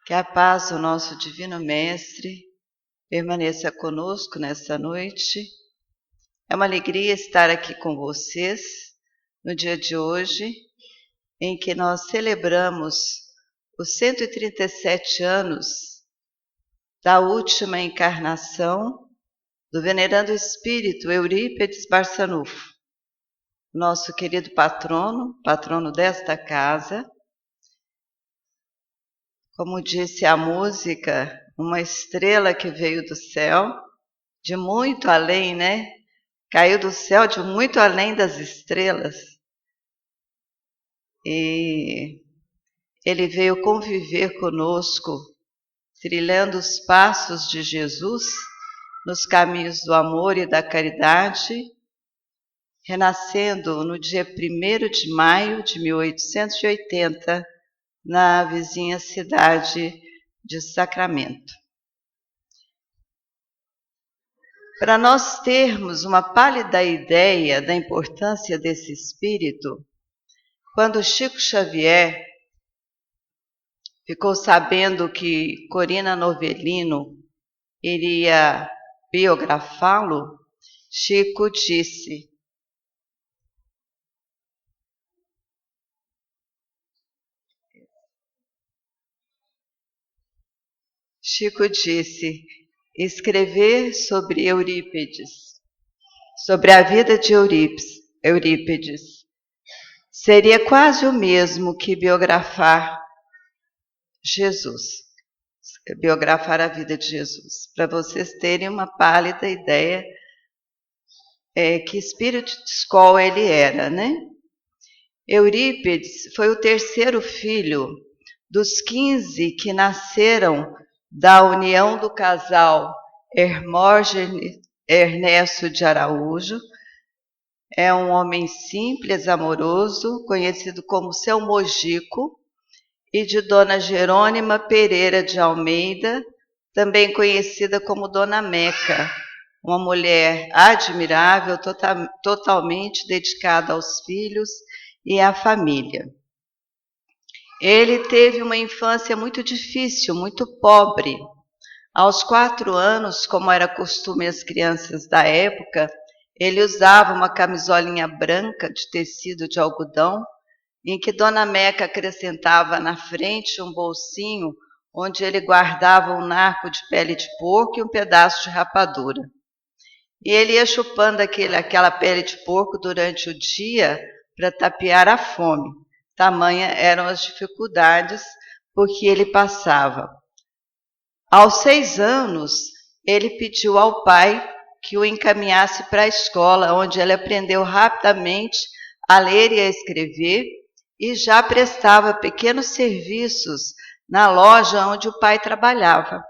Que a paz do nosso Divino Mestre permaneça conosco nesta noite. É uma alegria estar aqui com vocês no dia de hoje, em que nós celebramos os 137 anos da última encarnação do venerando espírito Eurípides Barçanufo, nosso querido patrono desta casa. Como disse a música, uma estrela que veio do céu, de muito além, né? Caiu do céu de muito além das estrelas. E ele veio conviver conosco, trilhando os passos de Jesus nos caminhos do amor e da caridade, renascendo no dia 1º de maio de 1880, na vizinha cidade de Sacramento. Para nós termos uma pálida ideia da importância desse espírito, quando Chico Xavier ficou sabendo que Corina Novellino iria biografá-lo, Chico disse: escrever sobre Eurípides, sobre a vida de Eurípides, seria quase o mesmo que biografar Jesus, biografar a vida de Jesus, para vocês terem uma pálida ideia que espírito de escola ele era, né? Eurípides foi o terceiro filho dos 15 que nasceram da união do casal Hermógenes Ernesto de Araújo. É um homem simples, amoroso, conhecido como seu Mojico, e de Dona Jerônima Pereira de Almeida, também conhecida como Dona Meca, uma mulher admirável, totalmente dedicada aos filhos e à família. Ele teve uma infância muito difícil, muito pobre. Aos 4 anos, como era costume as crianças da época, ele usava uma camisolinha branca de tecido de algodão, em que Dona Meca acrescentava na frente um bolsinho onde ele guardava um naco de pele de porco e um pedaço de rapadura. E ele ia chupando aquela pele de porco durante o dia para tapear a fome. Tamanha eram as dificuldades por que ele passava. Aos 6 anos, ele pediu ao pai que o encaminhasse para a escola, onde ele aprendeu rapidamente a ler e a escrever e já prestava pequenos serviços na loja onde o pai trabalhava.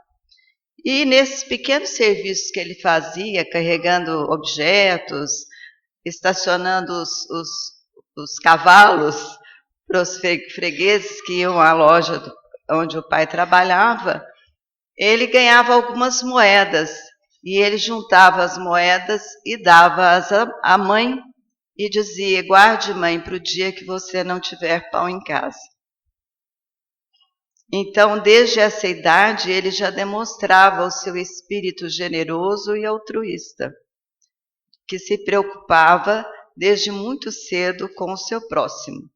E nesses pequenos serviços que ele fazia, carregando objetos, estacionando os cavalos para os fregueses que iam à loja onde o pai trabalhava, ele ganhava algumas moedas, e ele juntava as moedas e dava-as à mãe, e dizia: guarde, mãe, para o dia que você não tiver pão em casa. Então, desde essa idade, ele já demonstrava o seu espírito generoso e altruísta, que se preocupava desde muito cedo com o seu próximo,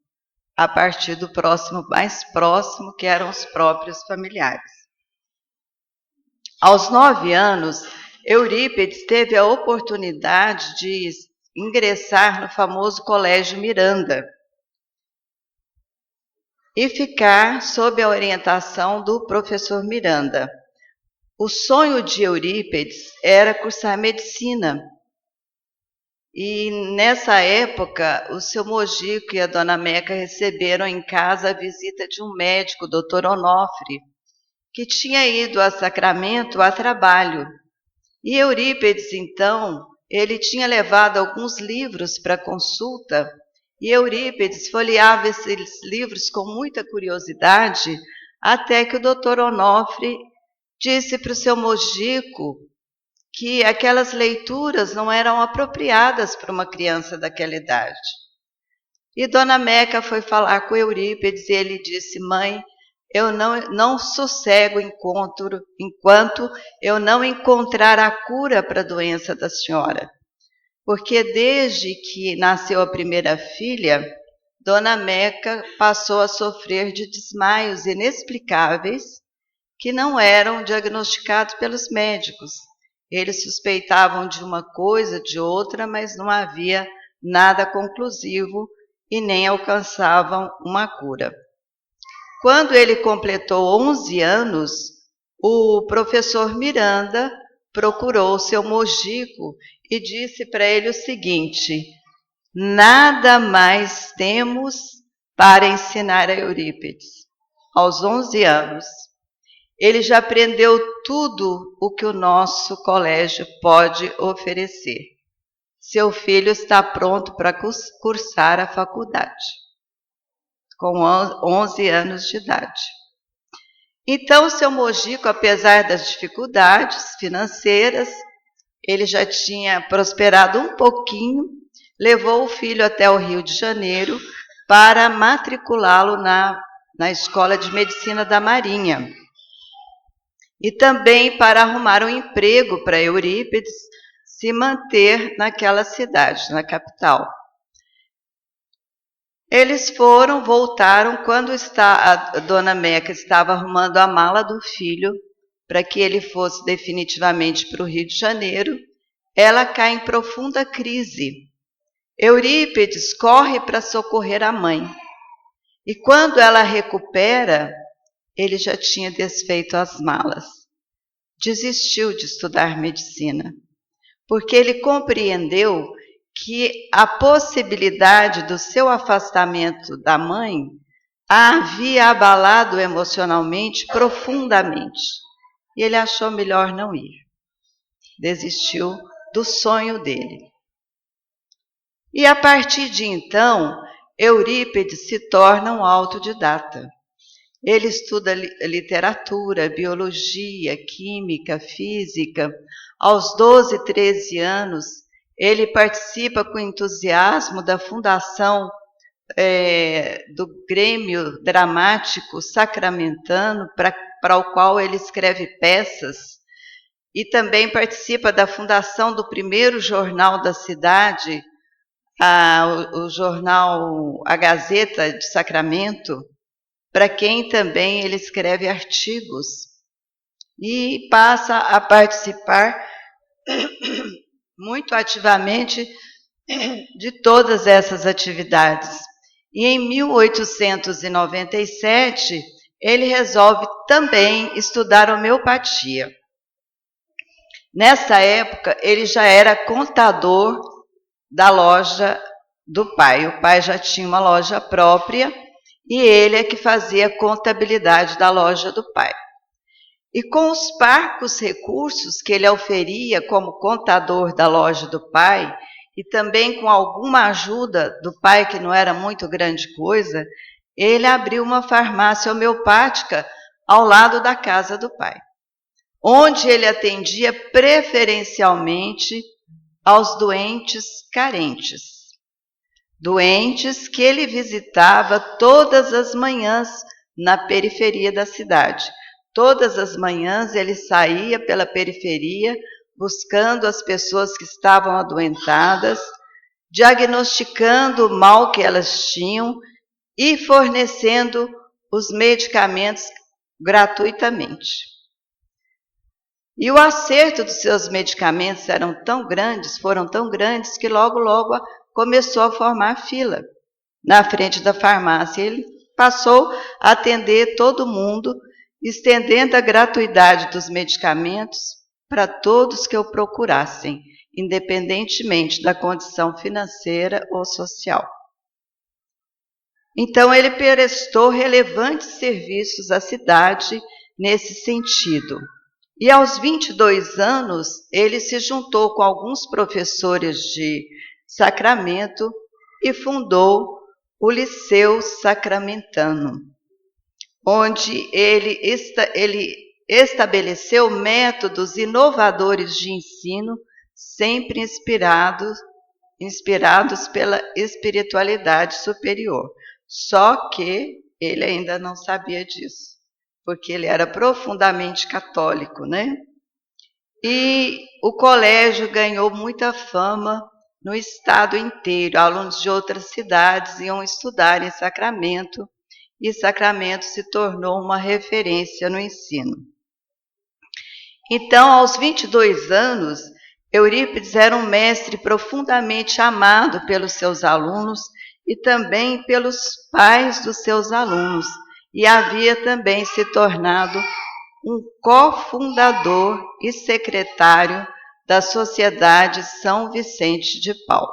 a partir do próximo mais próximo, que eram os próprios familiares. Aos 9 anos, Eurípides teve a oportunidade de ingressar no famoso Colégio Miranda e ficar sob a orientação do professor Miranda. O sonho de Eurípides era cursar medicina. E nessa época, o seu Mojico e a Dona Meca receberam em casa a visita de um médico, o Dr. Onofre, que tinha ido a Sacramento a trabalho. E Eurípides, então, ele tinha levado alguns livros para consulta, e Eurípides folheava esses livros com muita curiosidade, até que o Dr. Onofre disse para o seu Mojico que aquelas leituras não eram apropriadas para uma criança daquela idade. E Dona Meca foi falar com Eurípides e ele disse: mãe, eu não sossego enquanto eu não encontrar a cura para a doença da senhora. Porque desde que nasceu a primeira filha, Dona Meca passou a sofrer de desmaios inexplicáveis que não eram diagnosticados pelos médicos. Eles suspeitavam de uma coisa, de outra, mas não havia nada conclusivo e nem alcançavam uma cura. Quando ele completou 11 anos, o professor Miranda procurou o seu Mojico e disse para ele o seguinte: nada mais temos para ensinar a Eurípides. Aos 11 anos, ele já aprendeu tudo o que o nosso colégio pode oferecer. Seu filho está pronto para cursar a faculdade, com 11 anos de idade. Então, o seu Mojico, apesar das dificuldades financeiras, ele já tinha prosperado um pouquinho, levou o filho até o Rio de Janeiro para matriculá-lo na Escola de Medicina da Marinha. E também para arrumar um emprego para Eurípides se manter naquela cidade, na capital. Eles voltaram quando a Dona Meca estava arrumando a mala do filho para que ele fosse definitivamente para o Rio de Janeiro. Ela cai em profunda crise. Eurípides corre para socorrer a mãe. E quando ela recupera, ele já tinha desfeito as malas. Desistiu de estudar medicina, porque ele compreendeu que a possibilidade do seu afastamento da mãe a havia abalado emocionalmente profundamente. E ele achou melhor não ir. Desistiu do sonho dele. E a partir de então, Eurípides se torna um autodidata. Ele estuda literatura, biologia, química, física. Aos 12, 13 anos, ele participa com entusiasmo da fundação do Grêmio Dramático Sacramentano, para o qual ele escreve peças, e também participa da fundação do primeiro jornal da cidade, o jornal A Gazeta de Sacramento, para quem também ele escreve artigos, e passa a participar muito ativamente de todas essas atividades. E em 1897, ele resolve também estudar homeopatia. Nessa época, ele já era contador da loja do pai. O pai já tinha uma loja própria e ele é que fazia a contabilidade da loja do pai. E com os parcos recursos que ele oferia como contador da loja do pai, e também com alguma ajuda do pai, que não era muito grande coisa, ele abriu uma farmácia homeopática ao lado da casa do pai, onde ele atendia preferencialmente aos doentes carentes. Doentes que ele visitava todas as manhãs na periferia da cidade. Todas as manhãs ele saía pela periferia buscando as pessoas que estavam adoentadas, diagnosticando o mal que elas tinham e fornecendo os medicamentos gratuitamente. E o acerto dos seus medicamentos foram tão grandes que logo começou a formar fila na frente da farmácia. Ele passou a atender todo mundo, estendendo a gratuidade dos medicamentos para todos que o procurassem, independentemente da condição financeira ou social. Então, ele prestou relevantes serviços à cidade nesse sentido. E aos 22 anos, ele se juntou com alguns professores de Sacramento e fundou o Liceu Sacramentano, onde ele estabeleceu métodos inovadores de ensino, sempre inspirados pela espiritualidade superior. Só que ele ainda não sabia disso. porque ele era profundamente católico, né? E o colégio ganhou muita fama no estado inteiro. Alunos de outras cidades iam estudar em Sacramento, e Sacramento se tornou uma referência no ensino. Então, aos 22 anos, Eurípides era um mestre profundamente amado pelos seus alunos e também pelos pais dos seus alunos, e havia também se tornado um cofundador e secretário da Sociedade São Vicente de Paulo.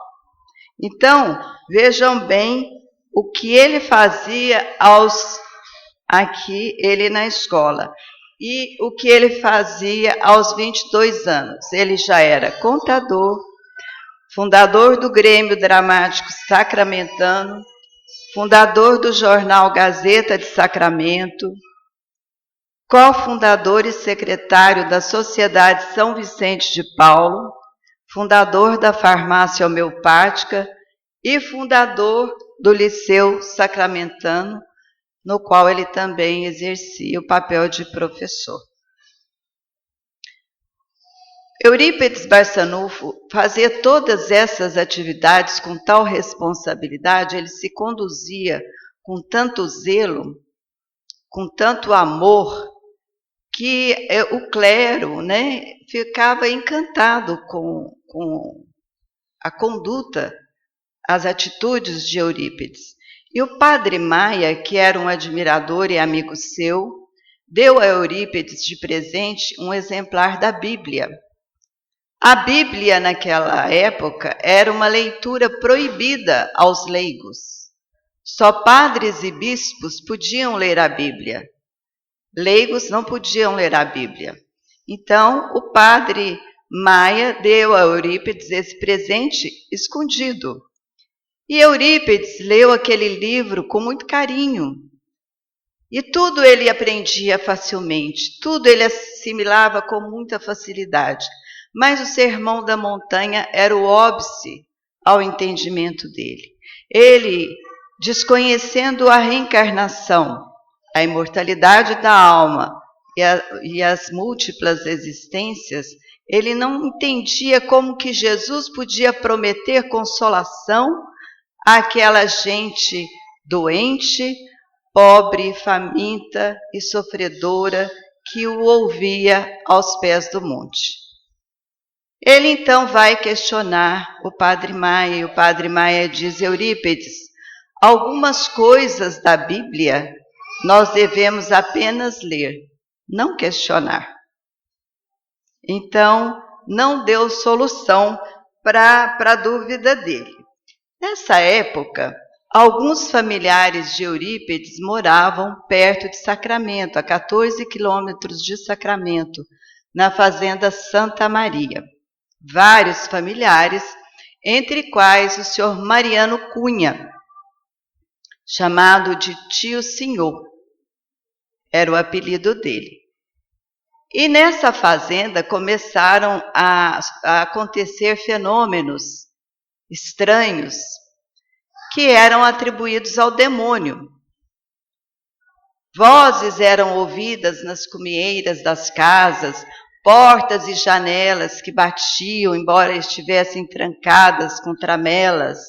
Então, vejam bem o que ele fazia aqui ele na escola. E o que ele fazia aos 22 anos. Ele já era contador, fundador do Grêmio Dramático Sacramentano, fundador do jornal Gazeta de Sacramento, cofundador e secretário da Sociedade São Vicente de Paulo, fundador da Farmácia Homeopática e fundador do Liceu Sacramentano, no qual ele também exercia o papel de professor. Eurípides Barçanufo fazia todas essas atividades com tal responsabilidade, ele se conduzia com tanto zelo, com tanto amor, que o clero, né, ficava encantado com a conduta, as atitudes de Eurípides. E o padre Maia, que era um admirador e amigo seu, deu a Eurípides de presente um exemplar da Bíblia. A Bíblia, naquela época, era uma leitura proibida aos leigos. Só padres e bispos podiam ler a Bíblia. Leigos não podiam ler a Bíblia. Então, o padre Maia deu a Eurípides esse presente escondido. E Eurípides leu aquele livro com muito carinho. E tudo ele aprendia facilmente, tudo ele assimilava com muita facilidade. Mas o Sermão da Montanha era o óbice ao entendimento dele. Ele, desconhecendo a reencarnação, a imortalidade da alma e as múltiplas existências, ele não entendia como que Jesus podia prometer consolação àquela gente doente, pobre, faminta e sofredora que o ouvia aos pés do monte. Ele então vai questionar o padre Maia, e o padre Maia diz: Eurípides, algumas coisas da Bíblia nós devemos apenas ler, não questionar. Então, não deu solução para a dúvida dele. Nessa época, alguns familiares de Eurípides moravam perto de Sacramento, a 14 quilômetros de Sacramento, na fazenda Santa Maria. Vários familiares, entre quais o senhor Mariano Cunha, chamado de Tio Senhor, era o apelido dele. E nessa fazenda começaram a acontecer fenômenos estranhos que eram atribuídos ao demônio. Vozes eram ouvidas nas cumeeiras das casas, portas e janelas que batiam, embora estivessem trancadas com tramelas.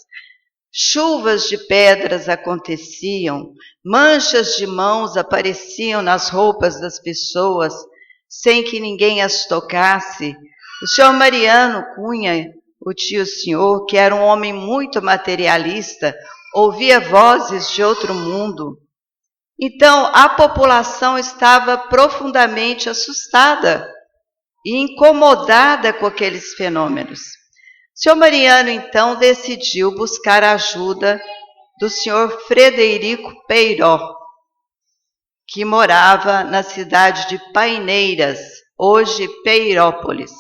Chuvas de pedras aconteciam, manchas de mãos apareciam nas roupas das pessoas, sem que ninguém as tocasse. O senhor Mariano Cunha, o tio senhor, que era um homem muito materialista, ouvia vozes de outro mundo. Então, a população estava profundamente assustada e incomodada com aqueles fenômenos. O senhor Mariano, então, decidiu buscar a ajuda do senhor Frederico Peiró, que morava na cidade de Paineiras, hoje Peirópolis.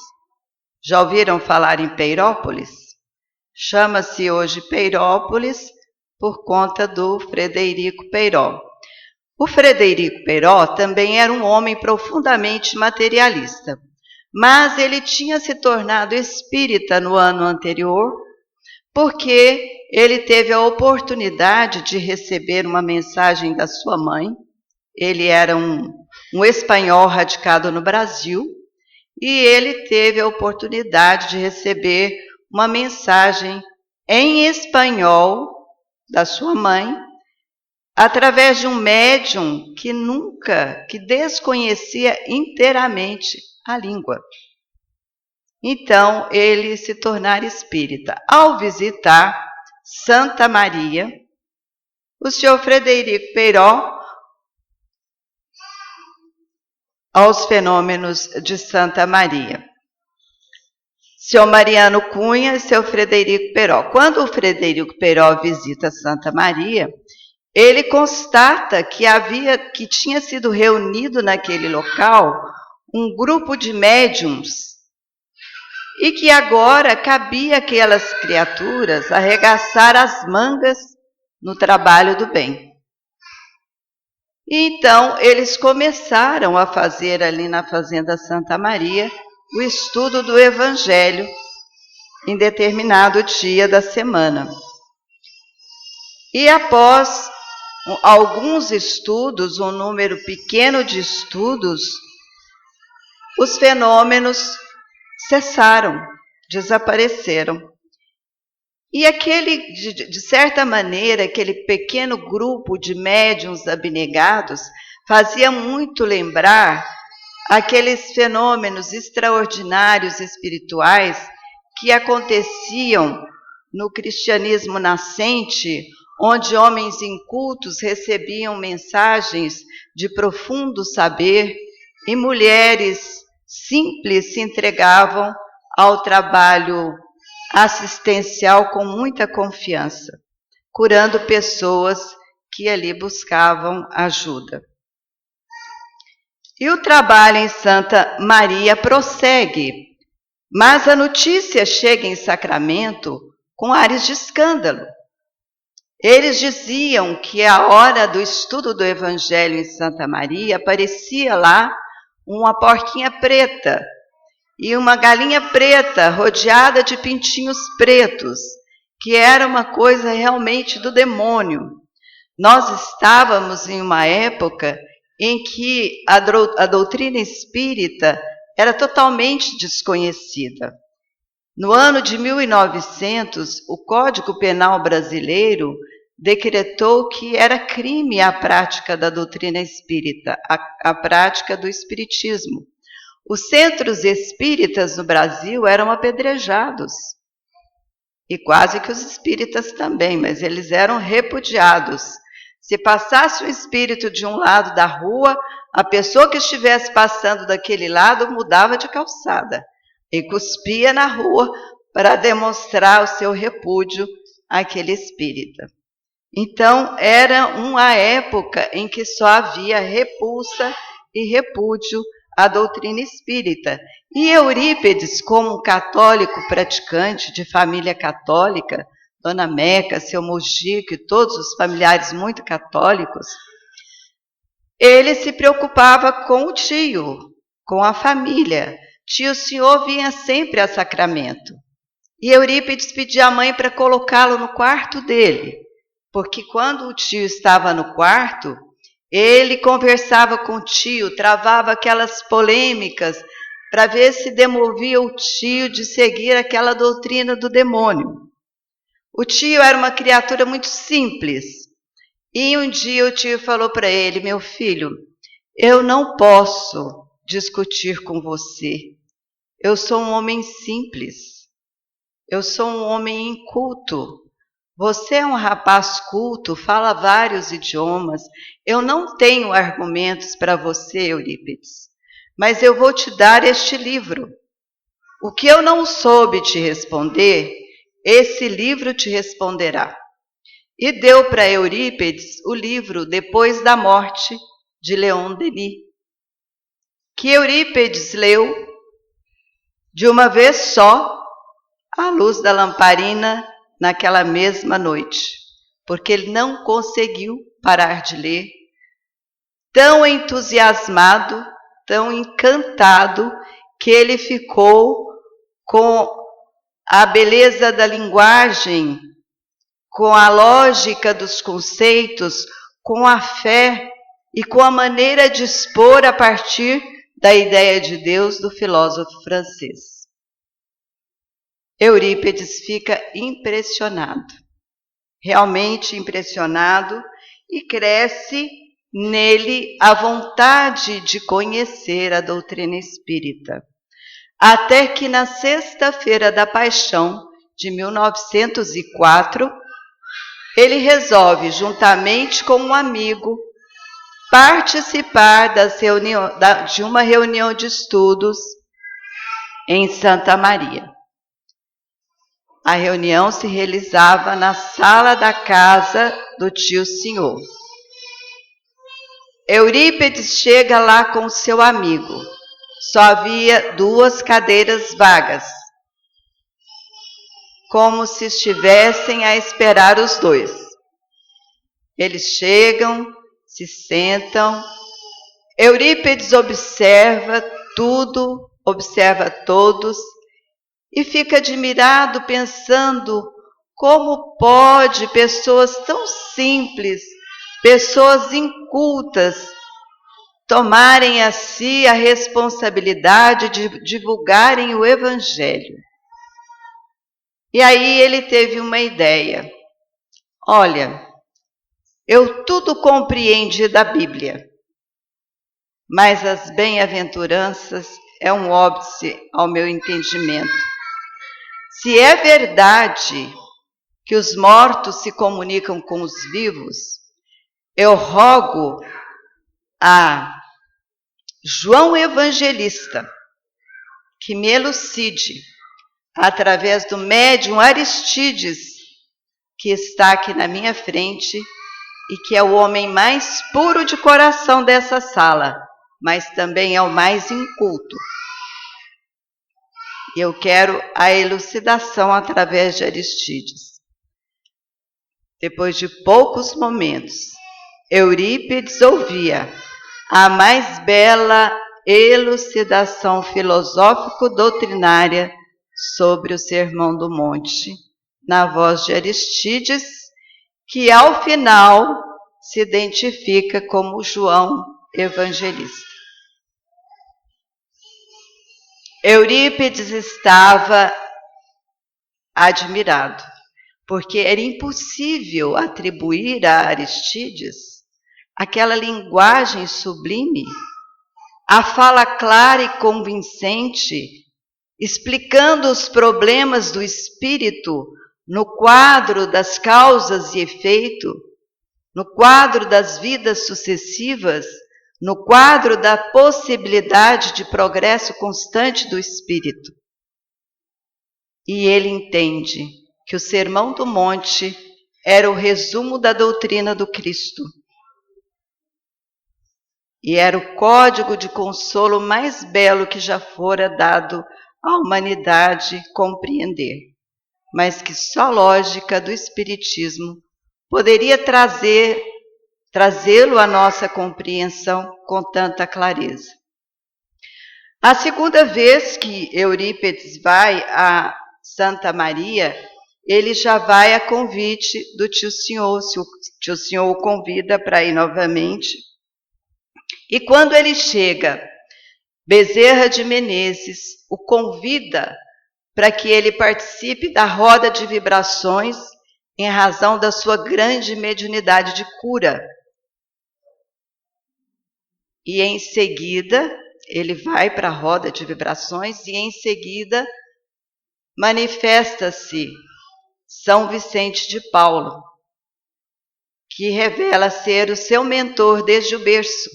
Já ouviram falar em Peirópolis? Chama-se hoje Peirópolis por conta do Frederico Peiró. O Frederico Peiró também era um homem profundamente materialista, mas ele tinha se tornado espírita no ano anterior, porque ele teve a oportunidade de receber uma mensagem da sua mãe. Ele era um um espanhol radicado no Brasil, e ele teve a oportunidade de receber uma mensagem em espanhol da sua mãe, através de um médium que desconhecia inteiramente a língua. Então, ele se tornara espírita. Ao visitar Santa Maria, o senhor Frederico Peiró, aos fenômenos de Santa Maria. Seu Mariano Cunha e seu Frederico Peiró. Quando o Frederico Peiró visita Santa Maria, ele constata que tinha sido reunido naquele local um grupo de médiums e que agora cabia àquelas criaturas arregaçar as mangas no trabalho do bem. E então eles começaram a fazer ali na Fazenda Santa Maria o estudo do Evangelho em determinado dia da semana. E após alguns estudos, um número pequeno de estudos, os fenômenos cessaram, desapareceram. E de certa maneira, aquele pequeno grupo de médiuns abnegados fazia muito lembrar aqueles fenômenos extraordinários espirituais que aconteciam no cristianismo nascente, onde homens incultos recebiam mensagens de profundo saber e mulheres simples se entregavam ao trabalho assistencial com muita confiança, curando pessoas que ali buscavam ajuda. E o trabalho em Santa Maria prossegue, mas a notícia chega em Sacramento com ares de escândalo. Eles diziam que a hora do estudo do Evangelho em Santa Maria aparecia lá uma porquinha preta e uma galinha preta rodeada de pintinhos pretos, que era uma coisa realmente do demônio. Nós estávamos em uma época em que a doutrina espírita era totalmente desconhecida. No ano de 1900, o Código Penal brasileiro decretou que era crime a prática da doutrina espírita, a prática do espiritismo. Os centros espíritas no Brasil eram apedrejados, e quase que os espíritas também, mas eles eram repudiados. Se passasse um espírito de um lado da rua, a pessoa que estivesse passando daquele lado mudava de calçada e cuspia na rua para demonstrar o seu repúdio àquele espírita. Então, era uma época em que só havia repulsa e repúdio à doutrina espírita. E Eurípides, como um católico praticante de família católica, Dona Meca, seu Mojico e todos os familiares muito católicos, ele se preocupava com o tio, com a família. Tio Senhor vinha sempre a Sacramento. E Eurípides pedia à mãe para colocá-lo no quarto dele, porque quando o tio estava no quarto, ele conversava com o tio, travava aquelas polêmicas para ver se demovia o tio de seguir aquela doutrina do demônio. O tio era uma criatura muito simples. E um dia o tio falou para ele: meu filho, eu não posso discutir com você. Eu sou um homem simples. Eu sou um homem inculto. Você é um rapaz culto, fala vários idiomas. Eu não tenho argumentos para você, Eurípides, mas eu vou te dar este livro. O que eu não soube te responder, esse livro te responderá. E deu para Eurípides o livro Depois da Morte, de Leon Denis, que Eurípides leu de uma vez só, à luz da lamparina, naquela mesma noite, porque ele não conseguiu parar de ler, tão entusiasmado, tão encantado, que ele ficou com a beleza da linguagem, com a lógica dos conceitos, com a fé e com a maneira de expor a partir da ideia de Deus do filósofo francês. Eurípides fica impressionado, realmente impressionado, e cresce nele a vontade de conhecer a doutrina espírita. Até que na Sexta-feira da Paixão de 1904, ele resolve, juntamente com um amigo, participar de uma reunião de estudos em Santa Maria. A reunião se realizava na sala da casa do tio Senhor. Eurípides chega lá com seu amigo. Só havia 2 cadeiras vagas, como se estivessem a esperar os dois. Eles chegam, se sentam. Eurípides observa tudo, observa todos e fica admirado pensando como pode pessoas tão simples, pessoas incultas, tomarem a si a responsabilidade de divulgarem o Evangelho. E aí ele teve uma ideia. Olha, eu tudo compreendi da Bíblia, mas as bem-aventuranças é um óbice ao meu entendimento. Se é verdade que os mortos se comunicam com os vivos, eu rogo a João Evangelista que me elucide, através do médium Aristides, que está aqui na minha frente e que é o homem mais puro de coração dessa sala, mas também é o mais inculto. E eu quero a elucidação através de Aristides. Depois de poucos momentos, Eurípides ouvia a mais bela elucidação filosófico-doutrinária sobre o Sermão do Monte, na voz de Aristides, que ao final se identifica como João Evangelista. Eurípides estava admirado, porque era impossível atribuir a Aristides aquela linguagem sublime, a fala clara e convincente, explicando os problemas do espírito no quadro das causas e efeito, no quadro das vidas sucessivas, no quadro da possibilidade de progresso constante do espírito. E ele entende que o Sermão do Monte era o resumo da doutrina do Cristo. E era o código de consolo mais belo que já fora dado à humanidade compreender, mas que só a lógica do Espiritismo poderia trazê-lo à nossa compreensão com tanta clareza. A segunda vez que Eurípides vai a Santa Maria, ele já vai a convite do tio Senhor, se o tio Senhor o convida para ir novamente. E quando ele chega, Bezerra de Menezes o convida para que ele participe da roda de vibrações em razão da sua grande mediunidade de cura. E em seguida, ele vai para a roda de vibrações e em seguida manifesta-se São Vicente de Paulo, que revela ser o seu mentor desde o berço.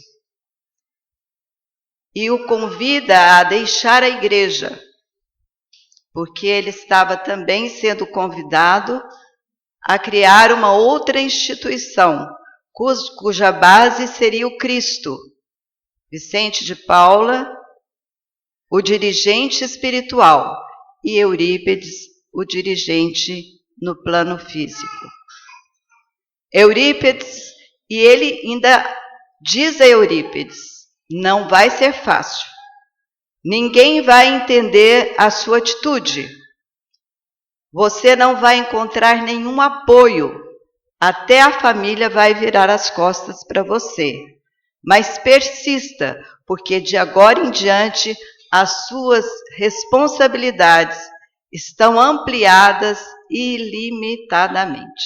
E o convida a deixar a igreja, porque ele estava também sendo convidado a criar uma outra instituição, cuja base seria o Cristo. Vicente de Paula, o dirigente espiritual, e Eurípides, o dirigente no plano físico. Eurípides, e ele ainda diz a Eurípides, não vai ser fácil. Ninguém vai entender a sua atitude. Você não vai encontrar nenhum apoio. Até a família vai virar as costas para você. mas persista, porque de agora em diante as suas responsabilidades estão ampliadas ilimitadamente.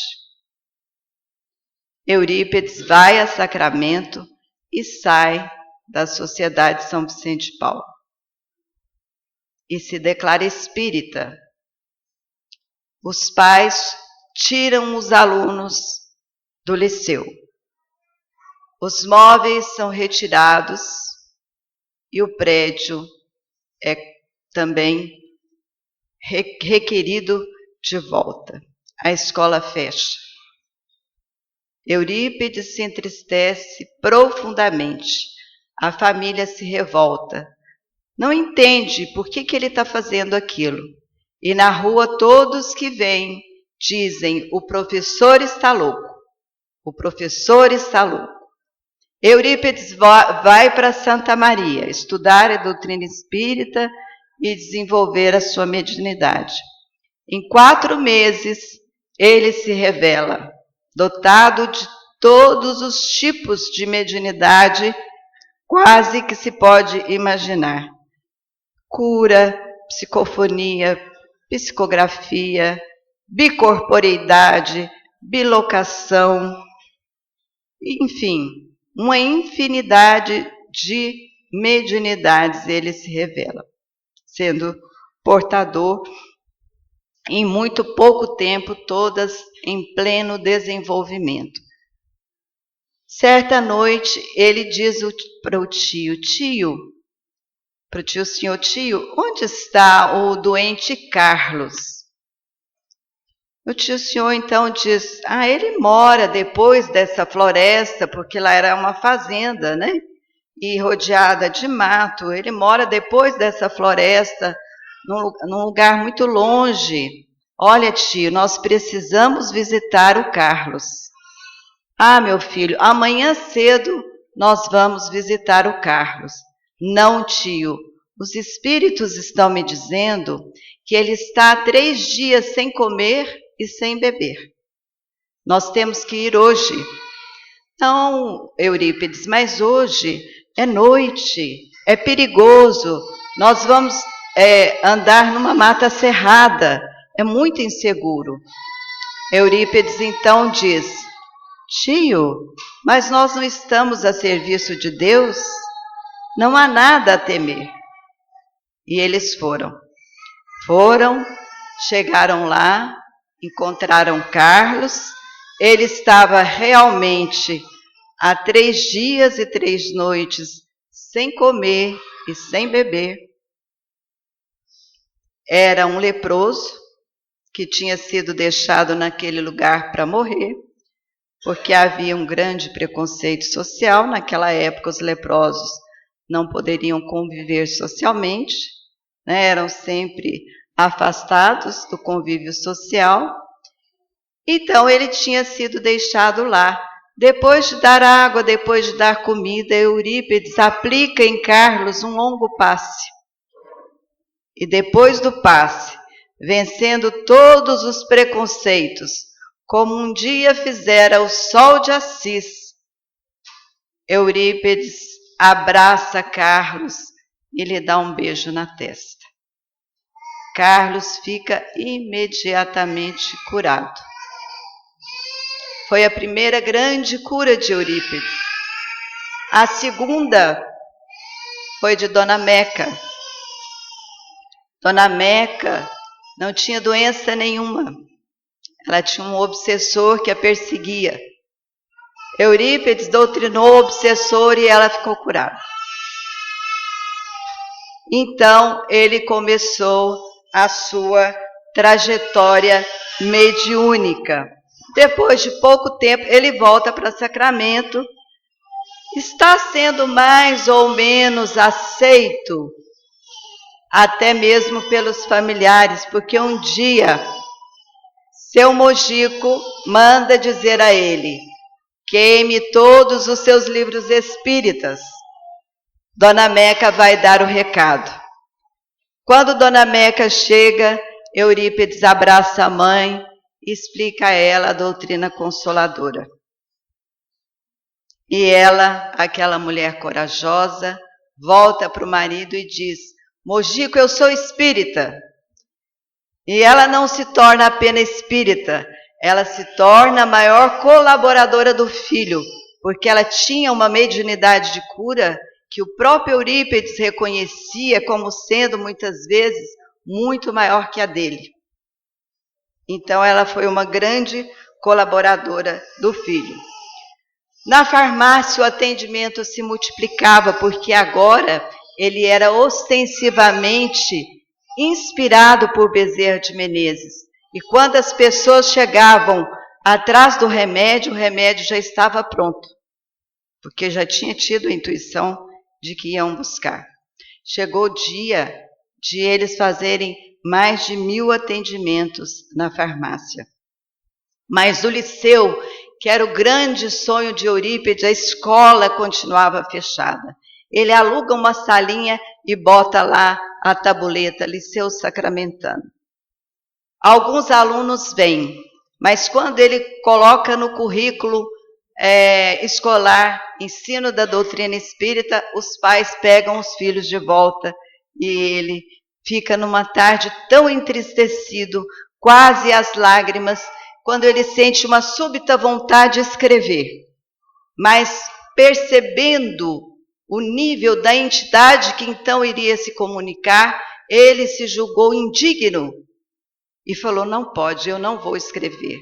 Eurípides vai a Sacramento e sai da Sociedade São Vicente de Paulo e se declara espírita. Os pais tiram os alunos do liceu. Os móveis são retirados e o prédio é também requerido de volta. A escola fecha. Eurípides se entristece profundamente. A família se revolta. Não entende por que ele está fazendo aquilo. E na rua todos que vêm dizem: o professor está louco. O professor está louco. Eurípides vai para Santa Maria estudar a doutrina espírita e desenvolver a sua mediunidade. Em 4 meses, ele se revela, dotado de todos os tipos de mediunidade, quase que se pode imaginar. Cura, psicofonia, psicografia, bicorporeidade, bilocação, enfim, uma infinidade de mediunidades ele se revela, sendo portador em muito pouco tempo, todas em pleno desenvolvimento. Certa noite, ele diz para o tio: senhor tio, onde está o doente Carlos? O tio senhor então diz: ele mora depois dessa floresta, porque lá era uma fazenda, né? E rodeada de mato. Ele mora depois dessa floresta, num lugar muito longe. Olha, tio, nós precisamos visitar o Carlos. Meu filho, amanhã cedo nós vamos visitar o Carlos. Não, tio, os espíritos estão me dizendo que ele está há 3 dias sem comer e sem beber. Nós temos que ir hoje. Não, Eurípides, mas hoje é noite, é perigoso. Nós vamos andar numa mata cerrada, é muito inseguro. Eurípides então diz: tio, mas nós não estamos a serviço de Deus? Não há nada a temer. E eles foram, chegaram lá, encontraram Carlos. Ele estava realmente há 3 dias e 3 noites sem comer e sem beber. Era um leproso que tinha sido deixado naquele lugar para morrer, porque havia um grande preconceito social. Naquela época, os leprosos não poderiam conviver socialmente, né? Eram sempre afastados do convívio social. Então, ele tinha sido deixado lá. Depois de dar água, depois de dar comida, Eurípides aplica em Carlos um longo passe. E depois do passe, vencendo todos os preconceitos, como um dia fizera o Sol de Assis, Eurípides abraça Carlos e lhe dá um beijo na testa. Carlos fica imediatamente curado. Foi a primeira grande cura de Eurípides. A segunda foi de Dona Meca. Dona Meca não tinha doença nenhuma. Ela tinha um obsessor que a perseguia. Eurípides doutrinou o obsessor e ela ficou curada. Então, ele começou a sua trajetória mediúnica. Depois de pouco tempo, ele volta para Sacramento. Está sendo mais ou menos aceito, até mesmo pelos familiares, porque um dia seu Mojico manda dizer a ele: queime todos os seus livros espíritas. Dona Meca vai dar o recado. Quando Dona Meca chega, Eurípides abraça a mãe e explica a ela a doutrina consoladora. E ela, aquela mulher corajosa, volta para o marido e diz: Mojico, eu sou espírita. E ela não se torna apenas espírita, ela se torna a maior colaboradora do filho, porque ela tinha uma mediunidade de cura que o próprio Eurípides reconhecia como sendo, muitas vezes, muito maior que a dele. Então, ela foi uma grande colaboradora do filho. Na farmácia, o atendimento se multiplicava, porque agora ele era ostensivamente inspirado por Bezerra de Menezes. E quando as pessoas chegavam atrás do remédio, o remédio já estava pronto, porque já tinha tido a intuição de que iam buscar. Chegou o dia de eles fazerem mais de 1000 atendimentos na farmácia. Mas o liceu, que era o grande sonho de Eurípides, a escola continuava fechada. Ele aluga uma salinha e bota lá a tabuleta, Liceu Sacramentano. Alguns alunos vêm, mas quando ele coloca no currículo escolar, ensino da doutrina espírita, os pais pegam os filhos de volta e ele fica numa tarde tão entristecido, quase às lágrimas, quando ele sente uma súbita vontade de escrever. Mas percebendo o nível da entidade que então iria se comunicar, ele se julgou indigno e falou: não pode, eu não vou escrever.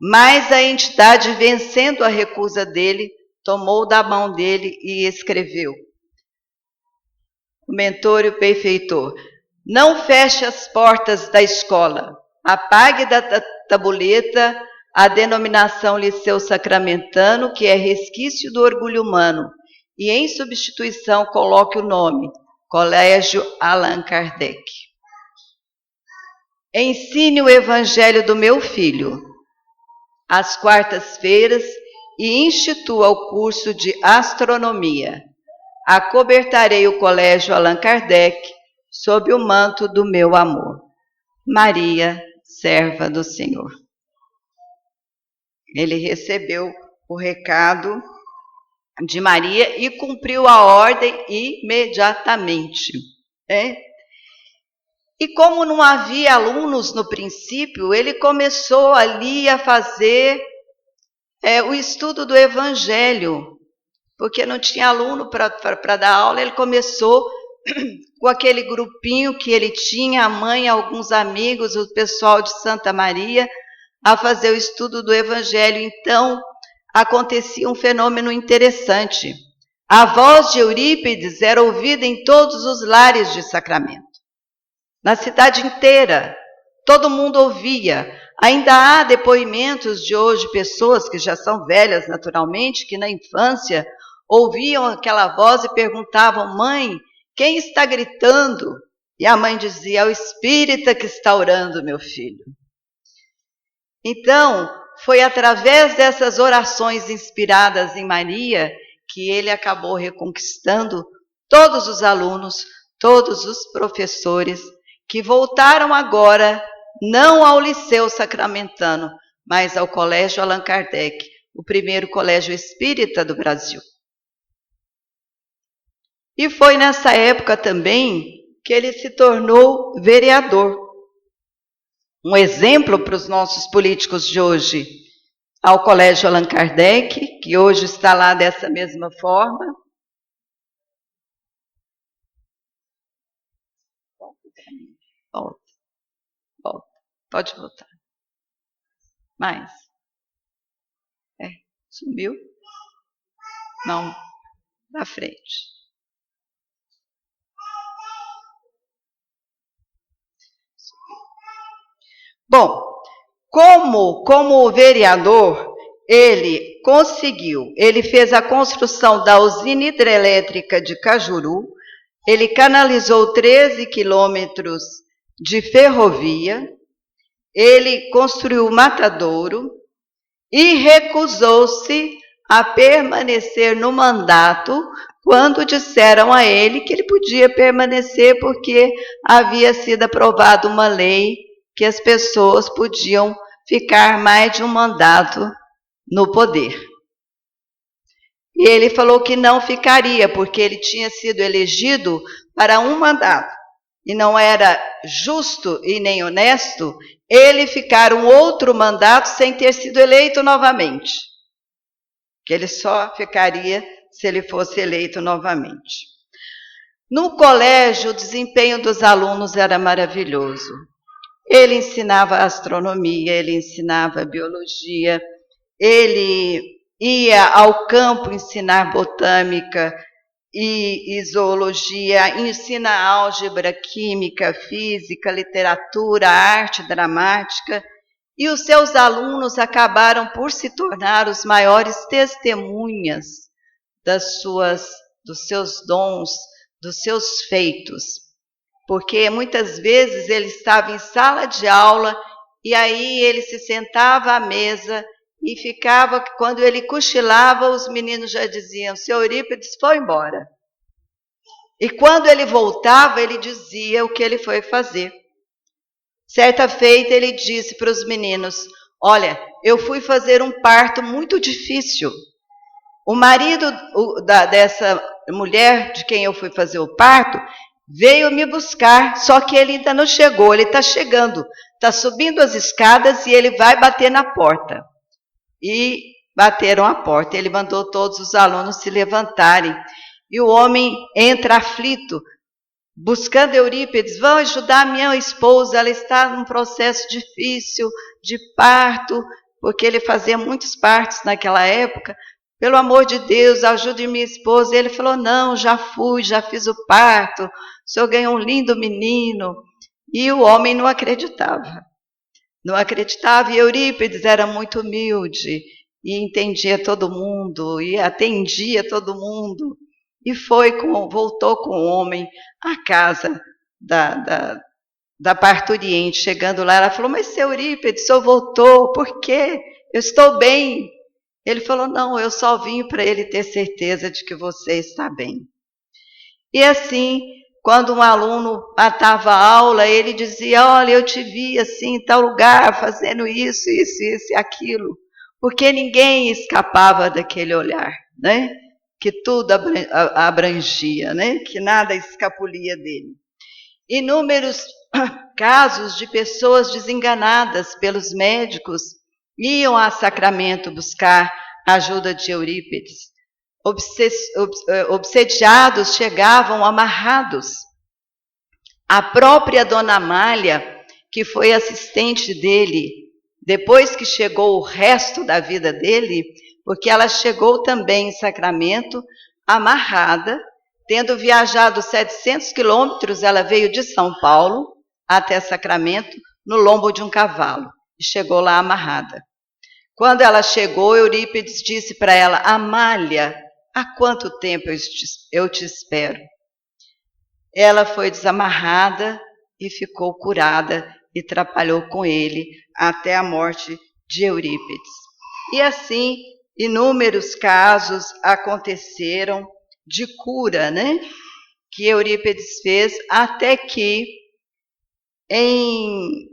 Mas a entidade, vencendo a recusa dele, tomou da mão dele e escreveu. O mentor e o benfeitor: não feche as portas da escola, apague da tabuleta a denominação Liceu Sacramentano, que é resquício do orgulho humano, e em substituição coloque o nome Colégio Allan Kardec. Ensine o evangelho do meu filho às quartas-feiras e institua o curso de astronomia. Acobertarei o Colégio Allan Kardec sob o manto do meu amor. Maria, serva do Senhor. Ele recebeu o recado de Maria e cumpriu a ordem imediatamente. E como não havia alunos no princípio, ele começou ali a fazer o estudo do Evangelho, porque não tinha aluno para dar aula. Ele começou com aquele grupinho que ele tinha, a mãe, alguns amigos, o pessoal de Santa Maria, a fazer o estudo do Evangelho. Então, acontecia um fenômeno interessante. A voz de Eurípides era ouvida em todos os lares de Sacramento. Na cidade inteira, todo mundo ouvia. Ainda há depoimentos de hoje, pessoas que já são velhas naturalmente, que na infância ouviam aquela voz e perguntavam: mãe, quem está gritando? E a mãe dizia: é o espírita que está orando, meu filho. Então, foi através dessas orações inspiradas em Maria que ele acabou reconquistando todos os alunos, todos os professores, que voltaram agora não ao Liceu Sacramentano, mas ao Colégio Allan Kardec, o primeiro colégio espírita do Brasil. E foi nessa época também que ele se tornou vereador. Um exemplo para os nossos políticos de hoje, ao Colégio Allan Kardec, que hoje está lá dessa mesma forma. Volta. Pode voltar. Mais. Sumiu? Não. Na frente. Bom, como vereador, ele conseguiu, ele fez a construção da usina hidrelétrica de Cajuru, ele canalizou 13 quilômetros de ferrovia, ele construiu o matadouro e recusou-se a permanecer no mandato quando disseram a ele que ele podia permanecer porque havia sido aprovada uma lei que as pessoas podiam ficar mais de um mandato no poder. E ele falou que não ficaria, porque ele tinha sido elegido para um mandato. E não era justo e nem honesto ele ficar um outro mandato sem ter sido eleito novamente. Que ele só ficaria se ele fosse eleito novamente. No colégio, o desempenho dos alunos era maravilhoso. Ele ensinava astronomia, ele ensinava biologia, ele ia ao campo ensinar botânica e zoologia, ensina álgebra, química, física, literatura, arte dramática, e os seus alunos acabaram por se tornar os maiores testemunhas dos seus dons, dos seus feitos. Porque muitas vezes ele estava em sala de aula e aí ele se sentava à mesa e ficava, quando ele cochilava, os meninos já diziam: seu Eurípides foi embora. E quando ele voltava, ele dizia o que ele foi fazer. Certa feita ele disse para os meninos: olha, eu fui fazer um parto muito difícil. O marido dessa mulher de quem eu fui fazer o parto veio me buscar, só que ele ainda não chegou, ele está chegando, está subindo as escadas e ele vai bater na porta. E bateram a porta, ele mandou todos os alunos se levantarem. E o homem entra aflito, buscando Eurípides: vão ajudar minha esposa, ela está num processo difícil de parto, porque ele fazia muitos partos naquela época. Pelo amor de Deus, ajude minha esposa. E ele falou: não, já fiz o parto, o senhor ganhou um lindo menino. E o homem não acreditava. Não acreditava, e Eurípides era muito humilde, e entendia todo mundo, e atendia todo mundo. E voltou com o homem à casa da parturiente. Chegando lá, ela falou: mas seu Eurípides, o senhor voltou, por quê? Eu estou bem. Ele falou: não, eu só vim para ele ter certeza de que você está bem. E assim, quando um aluno matava a aula, ele dizia: olha, eu te vi assim em tal lugar, fazendo isso e aquilo. Porque ninguém escapava daquele olhar, né? Que tudo abrangia, né? Que nada escapulia dele. Inúmeros casos de pessoas desenganadas pelos médicos iam a Sacramento buscar a ajuda de Eurípides. Obsediados chegavam amarrados. A própria Dona Amália, que foi assistente dele, depois que chegou o resto da vida dele, porque ela chegou também em Sacramento, amarrada, tendo viajado 700 quilômetros, ela veio de São Paulo até Sacramento, no lombo de um cavalo, e chegou lá amarrada. Quando ela chegou, Eurípides disse para ela: Amália, há quanto tempo eu te espero? Ela foi desamarrada e ficou curada e trabalhou com ele até a morte de Eurípides. E assim, inúmeros casos aconteceram de cura, né? Que Eurípides fez, até que em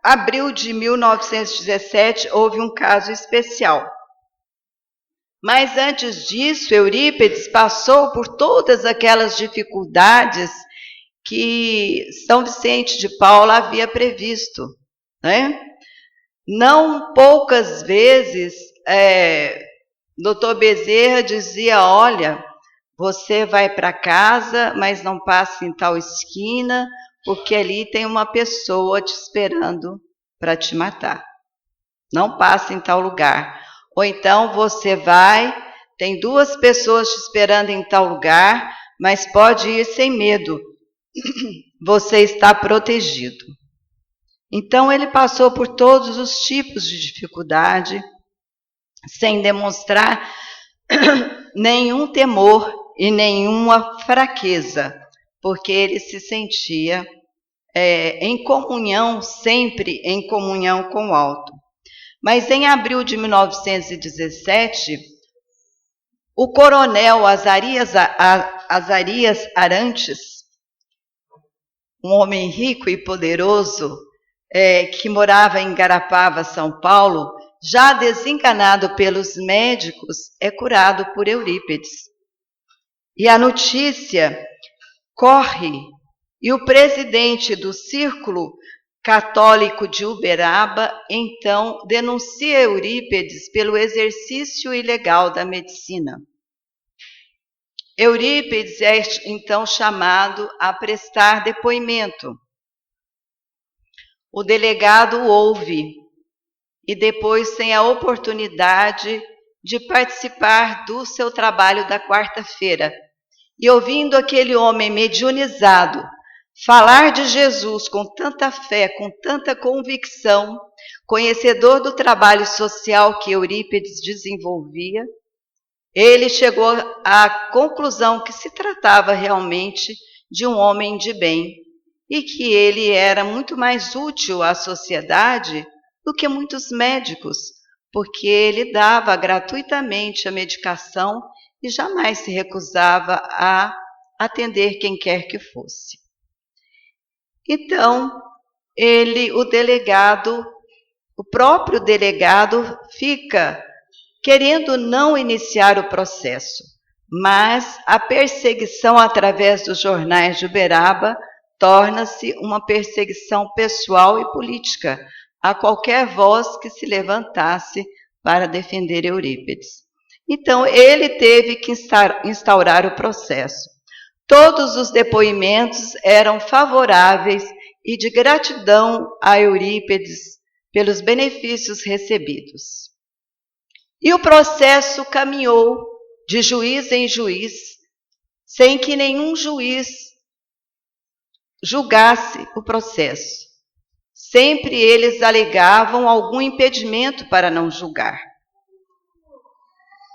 abril de 1917 houve um caso especial. Mas antes disso, Eurípides passou por todas aquelas dificuldades que São Vicente de Paula havia previsto, né? Não poucas vezes, Dr. Bezerra dizia: olha, você vai para casa, mas não passe em tal esquina, porque ali tem uma pessoa te esperando para te matar. Não passe em tal lugar. Ou então você vai, tem 2 pessoas te esperando em tal lugar, mas pode ir sem medo. Você está protegido. Então ele passou por todos os tipos de dificuldade, sem demonstrar nenhum temor e nenhuma fraqueza, porque ele se sentia em comunhão, sempre em comunhão com o alto. Mas em abril de 1917, o coronel Azarias Arantes, um homem rico e poderoso, que morava em Garapava, São Paulo, já desenganado pelos médicos, é curado por Eurípides. E a notícia corre, e o presidente do Círculo Católico de Uberaba, então, denuncia Eurípides pelo exercício ilegal da medicina. Eurípides é, então, chamado a prestar depoimento. O delegado o ouve e depois tem a oportunidade de participar do seu trabalho da quarta-feira. E ouvindo aquele homem mediunizado falar de Jesus com tanta fé, com tanta convicção, conhecedor do trabalho social que Eurípides desenvolvia, ele chegou à conclusão que se tratava realmente de um homem de bem e que ele era muito mais útil à sociedade do que muitos médicos, porque ele dava gratuitamente a medicação e jamais se recusava a atender quem quer que fosse. Então, o próprio delegado fica querendo não iniciar o processo, mas a perseguição através dos jornais de Uberaba torna-se uma perseguição pessoal e política a qualquer voz que se levantasse para defender Eurípides. Então, ele teve que instaurar o processo. Todos os depoimentos eram favoráveis e de gratidão a Eurípides pelos benefícios recebidos. E o processo caminhou de juiz em juiz, sem que nenhum juiz julgasse o processo. Sempre eles alegavam algum impedimento para não julgar.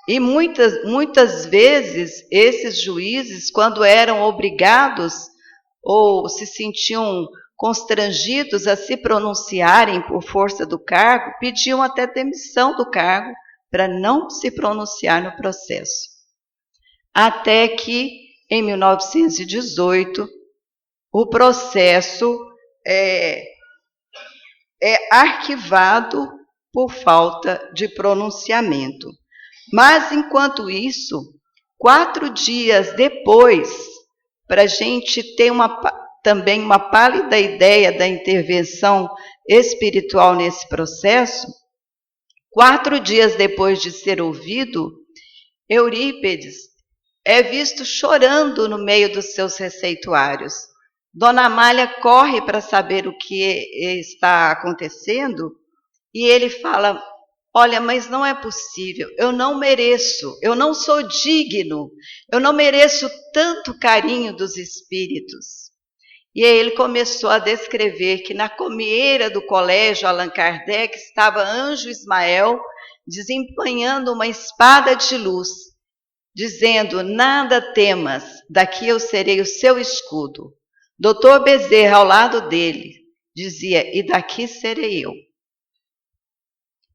E muitas vezes esses juízes, quando eram obrigados ou se sentiam constrangidos a se pronunciarem por força do cargo, pediam até demissão do cargo para não se pronunciar no processo. Até que, em 1918, o processo é arquivado por falta de pronunciamento. Mas, enquanto isso, 4 dias depois, para a gente ter também uma pálida ideia da intervenção espiritual nesse processo, 4 dias depois de ser ouvido, Eurípides é visto chorando no meio dos seus receituários. Dona Amália corre para saber o que está acontecendo e ele fala: olha, mas não é possível, eu não mereço, eu não sou digno, eu não mereço tanto carinho dos espíritos. E aí ele começou a descrever que na comieira do colégio Allan Kardec estava Anjo Ismael desempenhando uma espada de luz, dizendo: nada temas, daqui eu serei o seu escudo. Doutor Bezerra ao lado dele dizia: e daqui serei eu.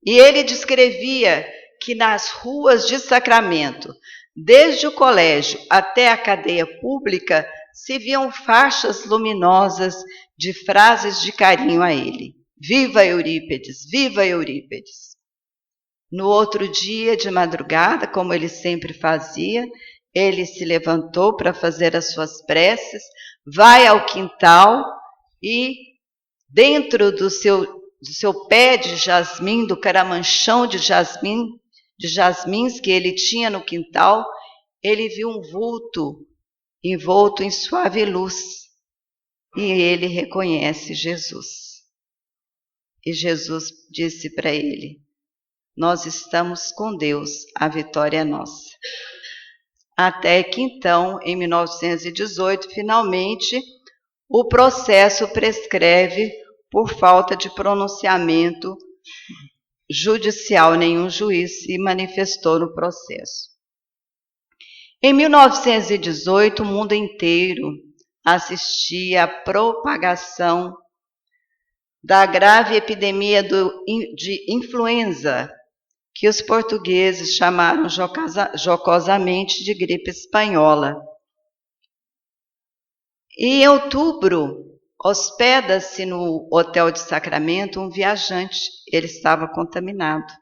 E ele descrevia que nas ruas de Sacramento, desde o colégio até a cadeia pública, se viam faixas luminosas de frases de carinho a ele. Viva Eurípides, viva Eurípides. No outro dia, de madrugada, como ele sempre fazia, ele se levantou para fazer as suas preces, vai ao quintal e, dentro do seu pé de jasmim, do caramanchão de jasmins que ele tinha no quintal, ele viu um vulto envolto em suave luz e ele reconhece Jesus. E Jesus disse para ele: nós estamos com Deus, a vitória é nossa. Até que então, em 1918, finalmente, o processo prescreve por falta de pronunciamento judicial. Nenhum juiz se manifestou no processo. Em 1918, o mundo inteiro assistia à propagação da grave epidemia de influenza, que os portugueses chamaram jocosamente de gripe espanhola. E em outubro, hospeda-se no Hotel de Sacramento um viajante, ele estava contaminado.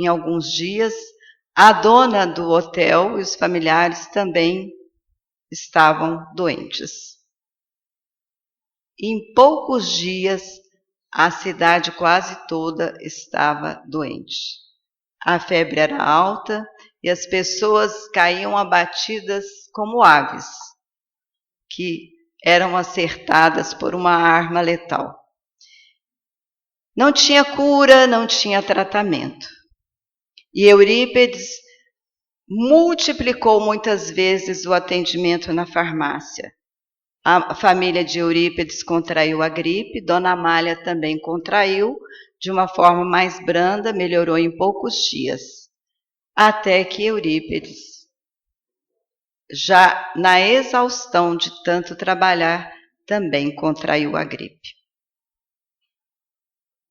em alguns dias, a dona do hotel e os familiares também estavam doentes. Em poucos dias, a cidade quase toda estava doente. A febre era alta e as pessoas caíam abatidas como aves que eram acertadas por uma arma letal. Não tinha cura, não tinha tratamento. E Eurípides multiplicou muitas vezes o atendimento na farmácia. A família de Eurípides contraiu a gripe, Dona Amália também contraiu, de uma forma mais branda, melhorou em poucos dias. Até que Eurípides, já na exaustão de tanto trabalhar, também contraiu a gripe.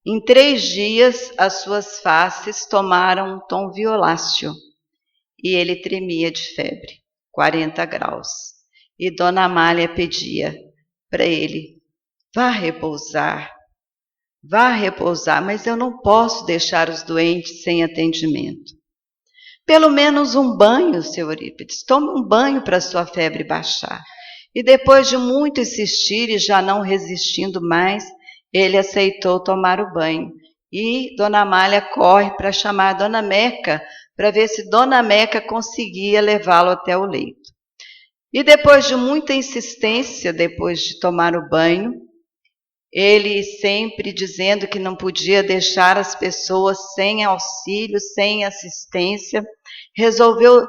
Em 3 dias, as suas faces tomaram um tom violáceo e ele tremia de febre, 40 graus. E Dona Amália pedia para ele: vá repousar, mas eu não posso deixar os doentes sem atendimento. Pelo menos um banho, seu Eurípides, tome um banho para sua febre baixar. E depois de muito insistir e já não resistindo mais, ele aceitou tomar o banho. E Dona Amália corre para chamar a Dona Meca, para ver se Dona Meca conseguia levá-lo até o leito. E depois de muita insistência, depois de tomar o banho, ele sempre dizendo que não podia deixar as pessoas sem auxílio, sem assistência, resolveu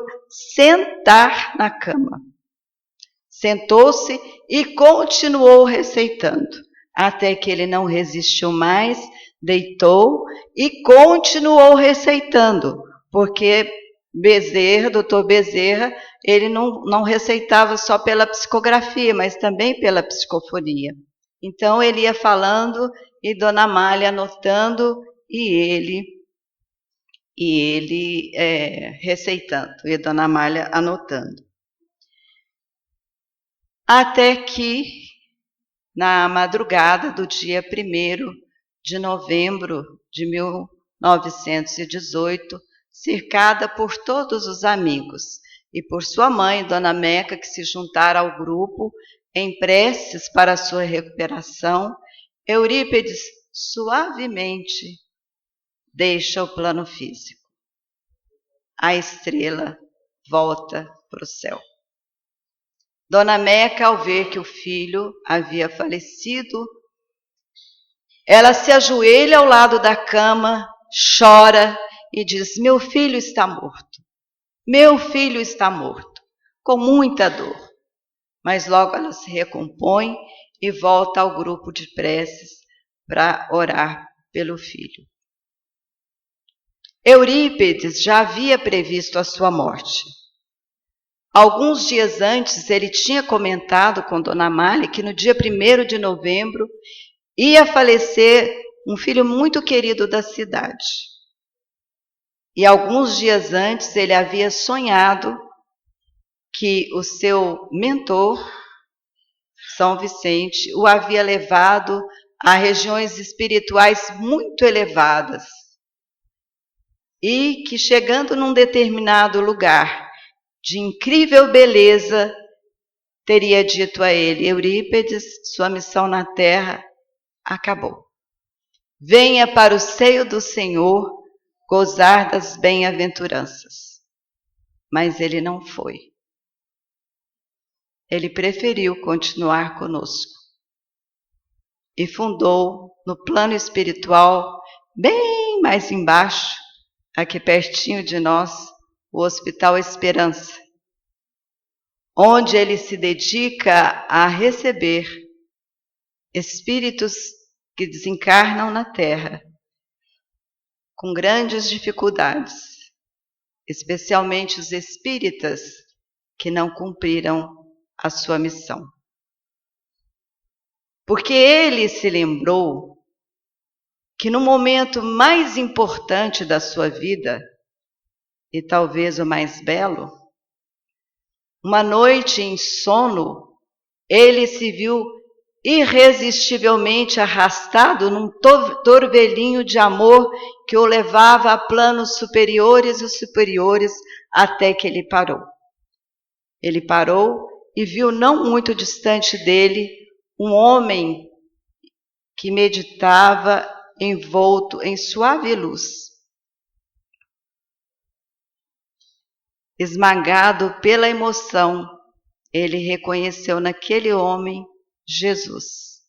sentar na cama. Sentou-se e continuou receitando, até que ele não resistiu mais, deitou e continuou receitando, porque Dr. Bezerra, ele não receitava só pela psicografia, mas também pela psicofonia. Então ele ia falando e Dona Amália anotando e ele receitando, e Dona Amália anotando. Até que, na madrugada do dia 1º de novembro de 1918, cercada por todos os amigos e por sua mãe, Dona Meca, que se juntara ao grupo em preces para sua recuperação, Eurípides suavemente deixa o plano físico. A estrela volta para o céu. Dona Meca, ao ver que o filho havia falecido, ela se ajoelha ao lado da cama, chora e diz: meu filho está morto, meu filho está morto, com muita dor. Mas logo ela se recompõe e volta ao grupo de preces para orar pelo filho. Eurípides já havia previsto a sua morte. Alguns dias antes, ele tinha comentado com Dona Amália que no dia 1º de novembro ia falecer um filho muito querido da cidade. E alguns dias antes, ele havia sonhado que o seu mentor, São Vicente, o havia levado a regiões espirituais muito elevadas e que, chegando num determinado lugar de incrível beleza, teria dito a ele: Eurípides, sua missão na terra acabou. Venha para o seio do Senhor gozar das bem-aventuranças. Mas ele não foi. Ele preferiu continuar conosco e fundou no plano espiritual, bem mais embaixo, aqui pertinho de nós, o Hospital Esperança, onde ele se dedica a receber espíritos que desencarnam na Terra com grandes dificuldades, especialmente os espíritas que não cumpriram a sua missão. Porque ele se lembrou que no momento mais importante da sua vida, e talvez o mais belo, uma noite em sono, ele se viu irresistivelmente arrastado num torvelinho de amor que o levava a planos superiores e superiores, até que ele parou. Ele parou e viu não muito distante dele um homem que meditava envolto em suave luz. Esmagado pela emoção, ele reconheceu naquele homem Jesus.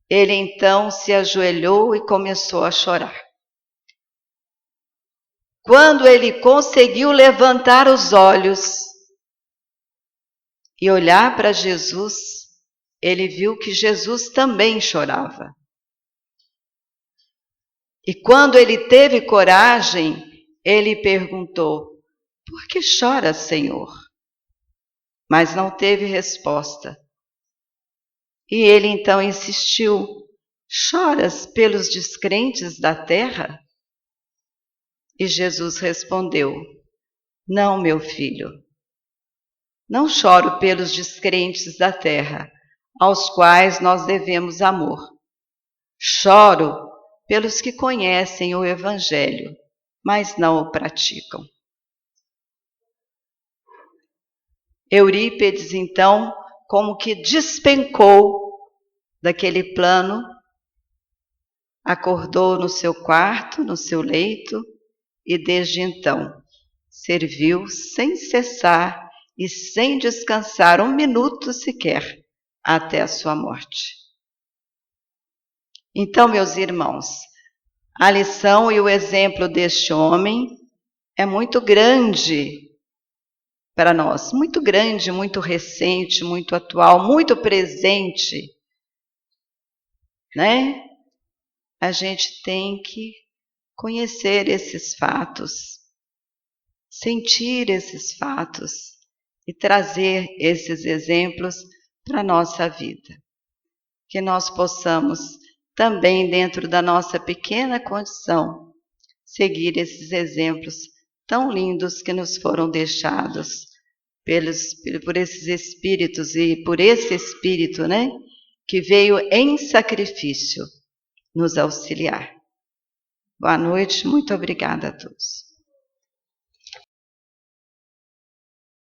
Ele então se ajoelhou e começou a chorar. Quando ele conseguiu levantar os olhos e olhar para Jesus, ele viu que Jesus também chorava. E quando ele teve coragem, ele perguntou: "Por que choras, Senhor?" Mas não teve resposta. E ele então insistiu: "Choras pelos descrentes da terra?" E Jesus respondeu: "Não, meu filho, não choro pelos descrentes da terra, aos quais nós devemos amor. Choro pelos que conhecem o Evangelho, mas não o praticam." Eurípides, então, como que despencou daquele plano, acordou no seu quarto, no seu leito, e desde então serviu sem cessar e sem descansar um minuto sequer, até a sua morte. Então, meus irmãos, a lição e o exemplo deste homem é muito grande para nós, muito grande, muito recente, muito atual, muito presente, né? A gente tem que conhecer esses fatos, sentir esses fatos e trazer esses exemplos para a nossa vida. Que nós possamos também, dentro da nossa pequena condição, seguir esses exemplos tão lindos que nos foram deixados por esses espíritos e por esse espírito, né, que veio em sacrifício nos auxiliar. Boa noite, muito obrigada a todos.